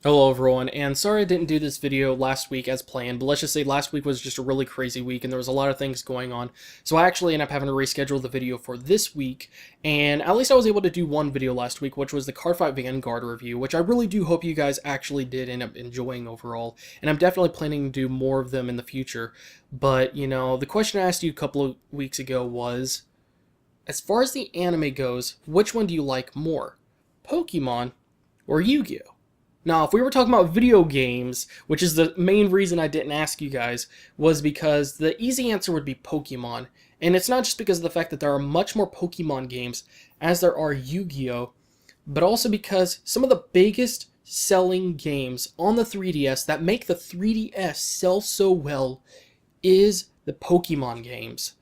Hello everyone, and sorry I didn't do this video last week as planned, but let's just say last week was just a really crazy week and there was a lot of things going on. So I actually ended up having to reschedule the video for this week, and at least I was able to do one video last week, which was the Cardfight Vanguard review, which I really do hope you guys actually did end up enjoying overall, and I'm definitely planning to do more of them in the future. But, the question I asked you a couple of weeks ago was, as far as the anime goes, which one do you like more? Pokemon or Yu-Gi-Oh? Now, if we were talking about video games, which is the main reason I didn't ask you guys, was because the easy answer would be Pokemon. And it's not just because of the fact that there are much more Pokemon games as there are Yu-Gi-Oh, but also because some of the biggest selling games on the 3DS that make the 3DS sell so well is the Pokemon games.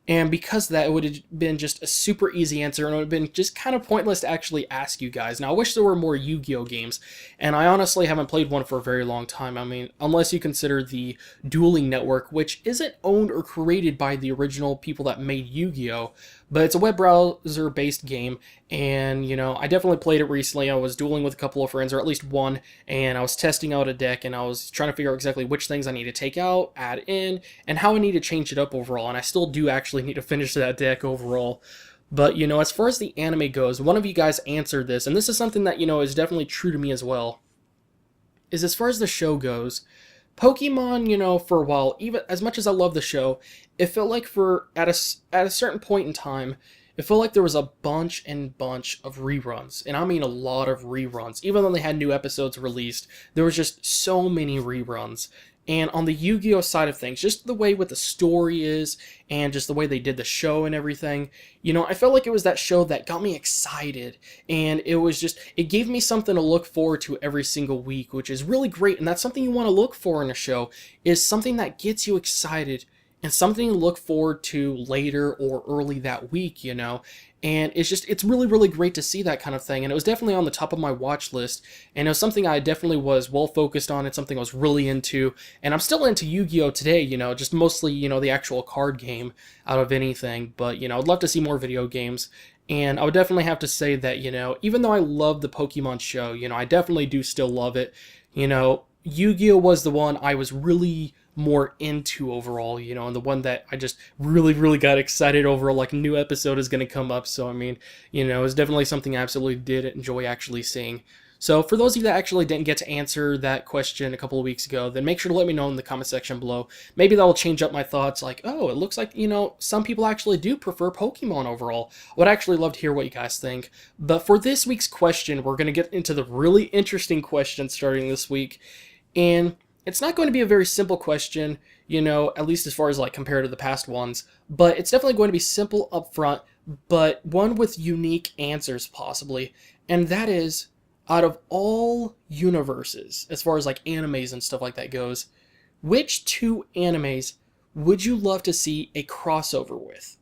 And because of that, it would have been just a super easy answer, and it would have been just kind of pointless to actually ask you guys. Now, I wish there were more Yu-Gi-Oh games, and I honestly haven't played one for a very long time. I mean, unless you consider the Dueling Network, which isn't owned or created by the original people that made Yu-Gi-Oh, but it's a web browser-based game, and, I definitely played it recently. I was dueling with a couple of friends, or at least one, and I was testing out a deck, and I was trying to figure out exactly which things I need to take out, add in, and how I need to change it up overall, and I still do actually need to finish that deck overall. But, as far as the anime goes, one of you guys answered this, and this is something that, is definitely true to me as well, is as far as the show goes, Pokemon, for a while, even as much as I love the show, it felt like at a certain point in time, it felt like there was a bunch of reruns, and I mean a lot of reruns. Even though they had new episodes released, there was just so many reruns. And on the Yu-Gi-Oh side of things, just the way what the story is, and just the way they did the show and everything, I felt like it was that show that got me excited, and it gave me something to look forward to every single week, which is really great, and that's something you want to look for in a show, is something that gets you excited, and something to look forward to later or early that week, and it's really, really great to see that kind of thing, and it was definitely on the top of my watch list, and it was something I definitely was well focused on. It's something I was really into, and I'm still into Yu-Gi-Oh today, just mostly, the actual card game out of anything, but, I'd love to see more video games, and I would definitely have to say that, even though I love the Pokemon show, I definitely do still love it, Yu-Gi-Oh was the one I was really more into overall, and the one that I just really, really got excited over, like a new episode is going to come up, so I mean, it's definitely something I absolutely did enjoy actually seeing. So for those of you that actually didn't get to answer that question a couple of weeks ago, then make sure to let me know in the comment section below. Maybe that will change up my thoughts, like, oh, it looks like, some people actually do prefer Pokemon overall. I would actually love to hear what you guys think. But for this week's question, we're going to get into the really interesting question starting this week, and it's not going to be a very simple question, at least as far as like compared to the past ones, but it's definitely going to be simple up front, but one with unique answers possibly, and that is, out of all universes, as far as like animes and stuff like that goes, which two animes would you love to see a crossover with?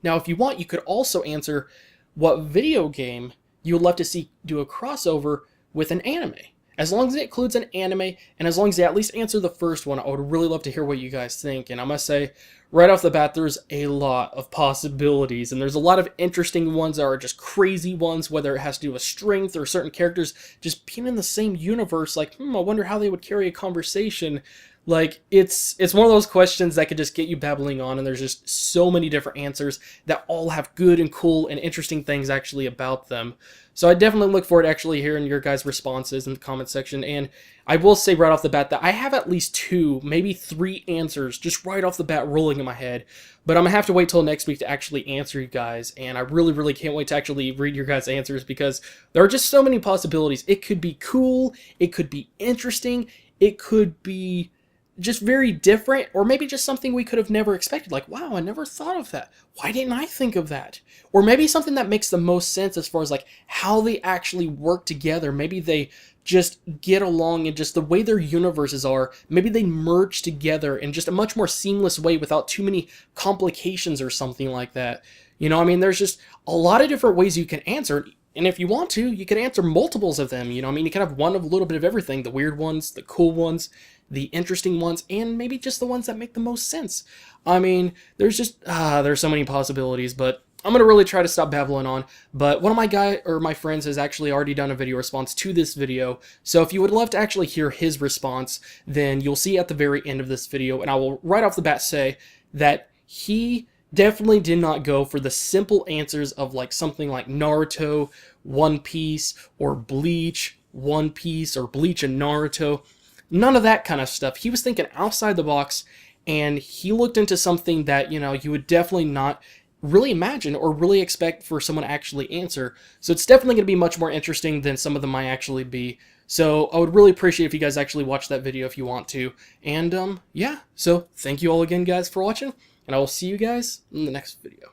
Now, if you want, you could also answer what video game you would love to see do a crossover with an anime. As long as it includes an anime, and as long as they at least answer the first one, I would really love to hear what you guys think. And I must say, right off the bat, there's a lot of possibilities, and there's a lot of interesting ones that are just crazy ones, whether it has to do with strength or certain characters just being in the same universe. Like, I wonder how they would carry a conversation. Like, it's one of those questions that could just get you babbling on, and there's just so many different answers that all have good and cool and interesting things actually about them. So I definitely look forward to actually hearing your guys' responses in the comment section, and I will say right off the bat that I have at least 2, maybe 3 answers just right off the bat rolling in my head, but I'm going to have to wait till next week to actually answer you guys, and I really, really can't wait to actually read your guys' answers because there are just so many possibilities. It could be cool, it could be interesting, it could be just very different, or maybe just something we could have never expected, like, wow, I never thought of that, why didn't I think of that? Or maybe something that makes the most sense as far as like how they actually work together. Maybe they just get along, and just the way their universes are, maybe they merge together in just a much more seamless way without too many complications or something like that. I mean, there's just a lot of different ways you can answer. And if you want to, you can answer multiples of them, I mean, you can have one of a little bit of everything, the weird ones, the cool ones, the interesting ones, and maybe just the ones that make the most sense. I mean, there's so many possibilities, but I'm gonna really try to stop babbling on, but one of my friends has actually already done a video response to this video, so if you would love to actually hear his response, then you'll see at the very end of this video, and I will right off the bat say that he definitely did not go for the simple answers of like something like Naruto, One Piece, or Bleach, One Piece, or Bleach and Naruto. None of that kind of stuff. He was thinking outside the box, and he looked into something that, you know, you would definitely not really imagine or really expect for someone to actually answer. So it's definitely going to be much more interesting than some of them might actually be. So I would really appreciate if you guys actually watch that video if you want to. And yeah, so thank you all again, guys, for watching, and I will see you guys in the next video.